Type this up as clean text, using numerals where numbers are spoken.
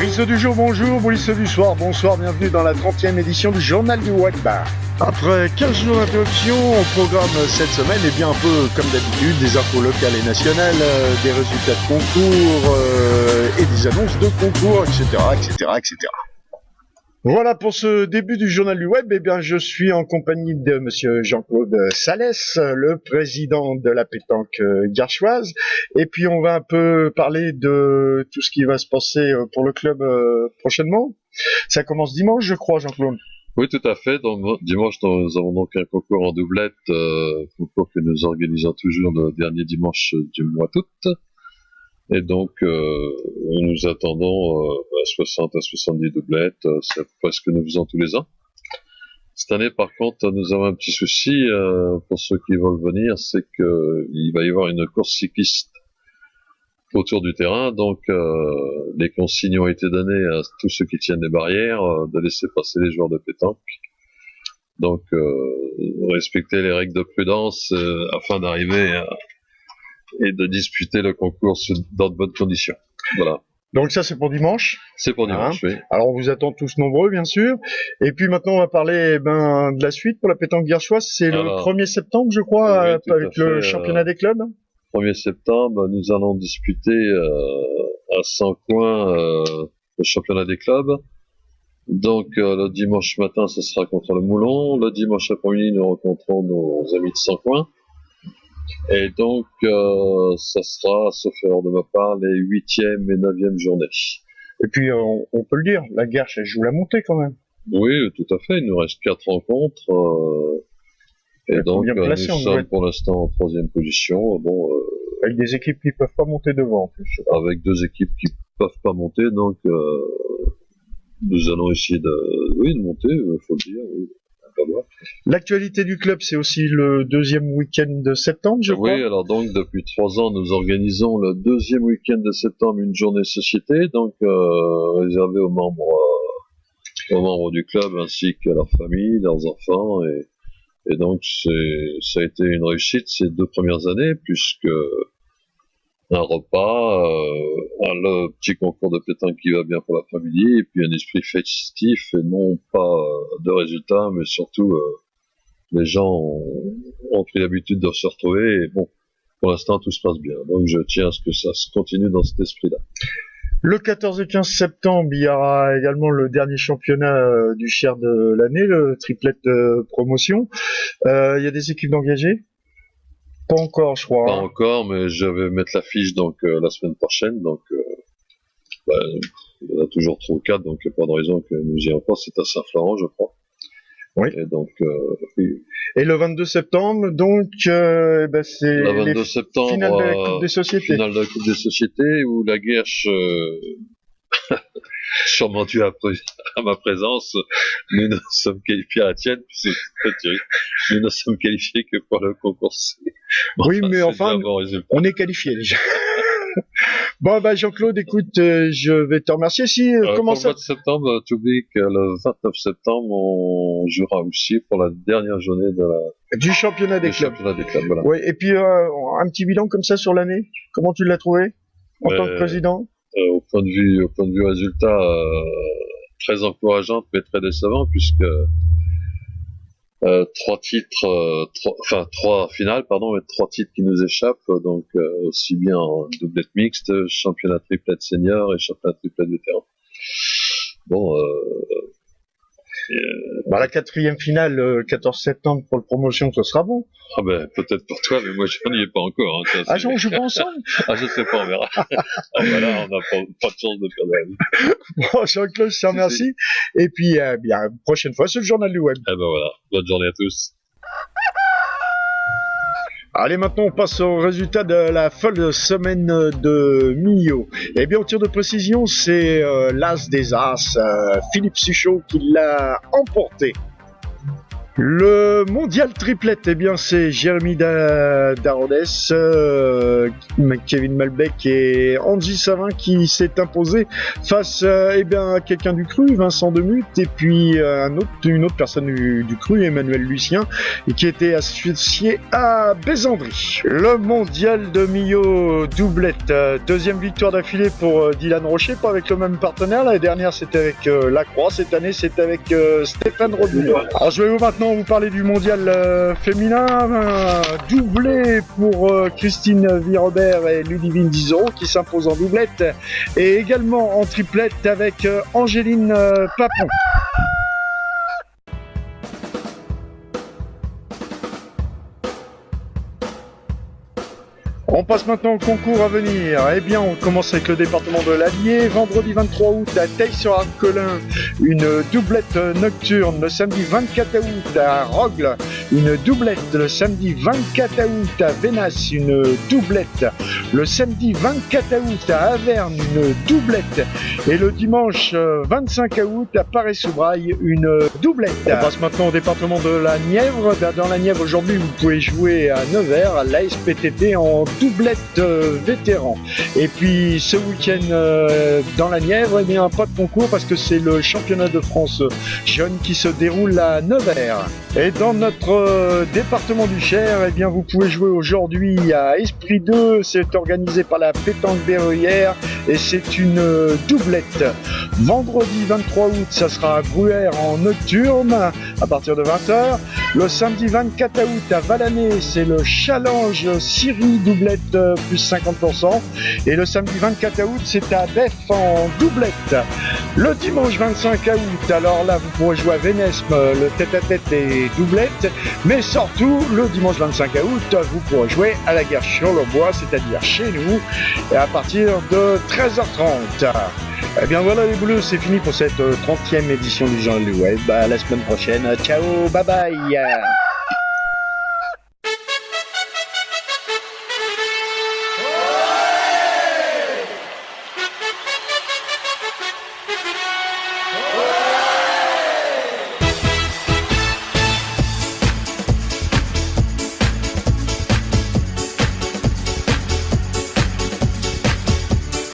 Boulisseux du jour, bonjour, Boulisseux du soir, bonsoir, bienvenue dans la 30e édition du Journal du Web. Après 15 jours d'interruption, au programme cette semaine, et bien un peu comme d'habitude, des infos locales et nationales, des résultats de concours et des annonces de concours, etc. Voilà pour ce début du Journal du Web. Eh bien, je suis en compagnie de monsieur Jean-Claude Salès, le président de la pétanque garchoise. Et puis, on va un peu parler de tout ce qui va se passer pour le club prochainement. Ça commence dimanche, je crois, Jean-Claude. Oui, tout à fait. Donc, dimanche, nous avons donc un concours en doublette, concours que nous organisons toujours le dernier dimanche du mois d'août. Et donc, nous attendons à 60 à 70 doublettes. C'est à peu près ce que nous faisons tous les ans. Cette année, par contre, nous avons un petit souci pour ceux qui veulent venir, c'est qu'il va y avoir une course cycliste autour du terrain. Donc, les consignes ont été données à tous ceux qui tiennent les barrières de laisser passer les joueurs de pétanque. Donc, respecter les règles de prudence afin d'arriver et de disputer le concours dans de bonnes conditions. Voilà. Donc ça, c'est pour dimanche. C'est pour dimanche, oui. Alors, on vous attend tous nombreux, bien sûr. Et puis maintenant, on va parler de la suite pour la pétanque garchoise. C'est le 1er septembre, je crois, oui, avec le championnat des clubs. 1er septembre, nous allons disputer à 100 points le championnat des clubs. Donc, le dimanche matin, ce sera contre le Moulon. Le dimanche après-midi, nous rencontrons nos amis de 100 points. Et donc, ça sera, sauf erreur de ma part, les 8e et 9e journées. Et puis, on peut le dire, la Guerche, elle joue la montée quand même. Oui, tout à fait. Il nous reste 4 rencontres. Et donc, nous sommes pour l'instant en 3e position. Bon, avec des équipes qui peuvent pas monter devant, en plus. Avec 2 équipes qui peuvent pas monter, donc nous allons essayer de monter, il faut le dire, oui. L'actualité du club, c'est aussi le 2e week-end de septembre, je crois. Oui, alors donc depuis 3 ans, nous organisons le 2e week-end de septembre une journée société, donc réservée aux membres du club ainsi qu'à leurs familles, leurs enfants, et donc ça a été une réussite ces 2 premières années, puisque un repas, le petit concours de pétanque qui va bien pour la famille, et puis un esprit festif, et non pas de résultats, mais surtout les gens ont pris l'habitude de se retrouver, et bon, pour l'instant tout se passe bien, donc je tiens à ce que ça se continue dans cet esprit-là. Le 14 et 15 septembre, il y aura également le dernier championnat du Cher de l'année, le triplet de promotion. Il y a des équipes d'engagés? Pas encore, je crois. Pas encore, mais je vais mettre l'affiche donc la semaine prochaine. Donc, il y en a toujours 3 ou 4, donc il n'y a pas de raison que nous y ayons pas. C'est à Saint-Florent, je crois. Oui. Et donc, Et le 22 septembre, donc, c'est le 22 septembre, finale de la Coupe des Sociétés. Finale de la Coupe des Sociétés, où la Guerche, sûrement dû à ma présence, nous nous sommes qualifiés à la tienne, puis nous ne sommes qualifiés que pour le concours. Oui, mais enfin, on est qualifiés déjà. Bon, Jean-Claude, écoute, je vais te remercier. Comment ça... Le mois de septembre, tu oublies que le 29 septembre, on jouera aussi pour la dernière journée du championnat des clubs. Voilà. Ouais, et puis, un petit bilan comme ça sur l'année. Comment tu l'as trouvé en tant que président? Au point de vue résultat, très encourageante, mais très décevant, puisque 3 finales, mais 3 titres qui nous échappent, donc aussi bien en doublette mixte, championnat triplette senior et championnat triplette vétéran. Bon, la 4e finale, le 14 septembre pour le promotion, ce sera bon. Ah peut-être pour toi, mais moi je n'y ai pas encore. Hein, on joue pas ensemble. Je sais pas, on verra. Voilà, on n'a pas de chance de perdre la vie. Bon, Jean-Claude, je te remercie. Et puis, prochaine fois sur le Journal du Web. Voilà, bonne journée à tous. Allez, maintenant on passe au résultat de la folle semaine de Millau. Eh bien, au tir de précision, c'est l'As des As, Philippe Suchot, qui l'a emporté. Le mondial triplette, eh bien c'est Jérémy Darodès, Kevin Malbec et Angie Savin qui s'est imposé face à quelqu'un du cru, Vincent Demut, et puis une autre personne du cru, Emmanuel Lucien, et qui était associé à Bézandry. Le mondial de Millau doublette, deuxième victoire d'affilée pour Dylan Rocher, pas avec le même partenaire. L'année dernière c'était avec Lacroix, cette année c'est avec Stéphane Rodin. Alors je vais maintenant vous parler du mondial féminin, doublé pour Christine Virobert et Ludivine Dizoro qui s'impose en doublette, et également en triplette avec Angéline Papon. On passe maintenant au concours à venir. Eh bien, on commence avec le département de l'Allier. Vendredi 23 août à Teil-sur-Arcolin, une doublette nocturne. Le samedi 24 août à Rogles, une doublette. Le samedi 24 août à Vénas, une doublette. Le samedi 24 août à Averne, une doublette. Et le dimanche 25 août à Paris-sous-Braille, une doublette. On passe maintenant au département de la Nièvre. Dans la Nièvre, aujourd'hui, vous pouvez jouer à Nevers, à l'ASPTT en doublette vétéran. Et puis ce week-end dans la Nièvre, eh bien pas de concours parce que c'est le championnat de France jeune qui se déroule à Nevers. Et dans notre département du Cher, eh bien vous pouvez jouer aujourd'hui à Esprit 2, c'est organisé par la Pétanque Berruyère et c'est une doublette. Vendredi 23 août, ça sera à Gruère en nocturne à partir de 20h. Le samedi 24 août à Valanay, c'est le challenge Syrie doublette plus 50%. Et le samedi 24 août, c'est à Bef en doublette. Le dimanche 25 août, alors là, vous pourrez jouer à Vénesme, le tête-à-tête et doublette. Mais surtout, le dimanche 25 août, vous pourrez jouer à la Guerre sur le Bois, c'est-à-dire chez nous, et à partir de 13h30. Eh bien voilà les bleus, c'est fini pour cette 30e édition du Journal du Web. À la semaine prochaine. Ciao, bye bye.